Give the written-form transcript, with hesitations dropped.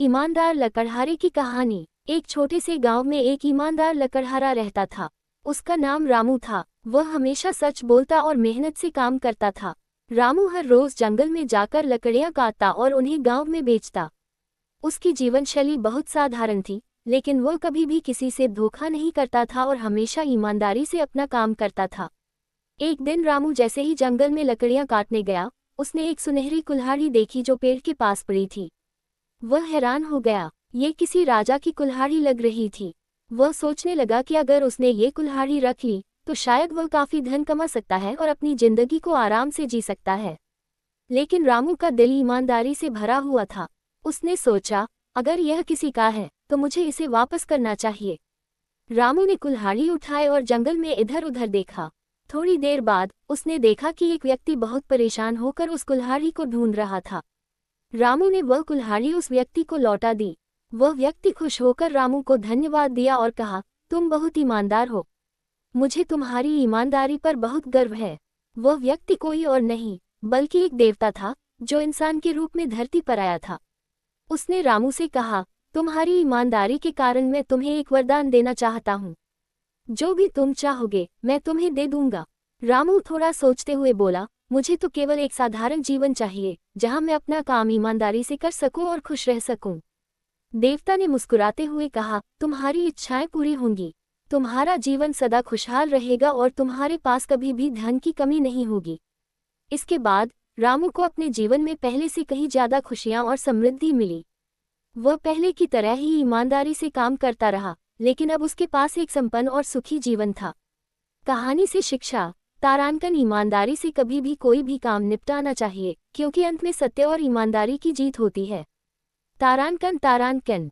ईमानदार लकड़हारे की कहानी। एक छोटे से गांव में एक ईमानदार लकड़हारा रहता था। उसका नाम रामू था। वह हमेशा सच बोलता और मेहनत से काम करता था। रामू हर रोज जंगल में जाकर लकड़ियां काटता और उन्हें गांव में बेचता। उसकी जीवन शैली बहुत साधारण थी, लेकिन वह कभी भी किसी से धोखा नहीं करता था और हमेशा ईमानदारी से अपना काम करता था। एक दिन रामू जैसे ही जंगल में लकड़ियां काटने गया, उसने एक सुनहरी कुल्हाड़ी देखी जो पेड़ के पास पड़ी थी। वह हैरान हो गया, ये किसी राजा की कुल्हाड़ी लग रही थी। वह सोचने लगा कि अगर उसने ये कुल्हाड़ी रख ली तो शायद वह काफी धन कमा सकता है और अपनी जिंदगी को आराम से जी सकता है। लेकिन रामू का दिल ईमानदारी से भरा हुआ था। उसने सोचा, अगर यह किसी का है तो मुझे इसे वापस करना चाहिए। रामू ने कुल्हाड़ी उठाई और जंगल में इधर उधर देखा। थोड़ी देर बाद उसने देखा कि एक व्यक्ति बहुत परेशान होकर उस कुल्हाड़ी को ढूंढ रहा था। रामू ने वह कुल्हाड़ी उस व्यक्ति को लौटा दी। वह व्यक्ति खुश होकर रामू को धन्यवाद दिया और कहा, तुम बहुत ईमानदार हो। मुझे तुम्हारी ईमानदारी पर बहुत गर्व है। वह व्यक्ति कोई और नहीं बल्कि एक देवता था, जो इंसान के रूप में धरती पर आया था। उसने रामू से कहा, तुम्हारी ईमानदारी के कारण मैं तुम्हें एक वरदान देना चाहता हूँ। जो भी तुम चाहोगे मैं तुम्हें दे दूंगा। रामू थोड़ा सोचते हुए बोला, मुझे तो केवल एक साधारण जीवन चाहिए, जहां मैं अपना काम ईमानदारी से कर सकूं और खुश रह सकूं। देवता ने मुस्कुराते हुए कहा, तुम्हारी इच्छाएं पूरी होंगी। तुम्हारा जीवन सदा खुशहाल रहेगा और तुम्हारे पास कभी भी धन की कमी नहीं होगी। इसके बाद रामू को अपने जीवन में पहले से कहीं ज्यादा खुशियां और समृद्धि मिली। वह पहले की तरह ही ईमानदारी से काम करता रहा, लेकिन अब उसके पास एक संपन्न और सुखी जीवन था। कहानी से शिक्षा। तारांकन, ईमानदारी से कभी भी कोई भी काम निपटाना चाहिए, क्योंकि अंत में सत्य और ईमानदारी की जीत होती है। तारांकन तारांकन।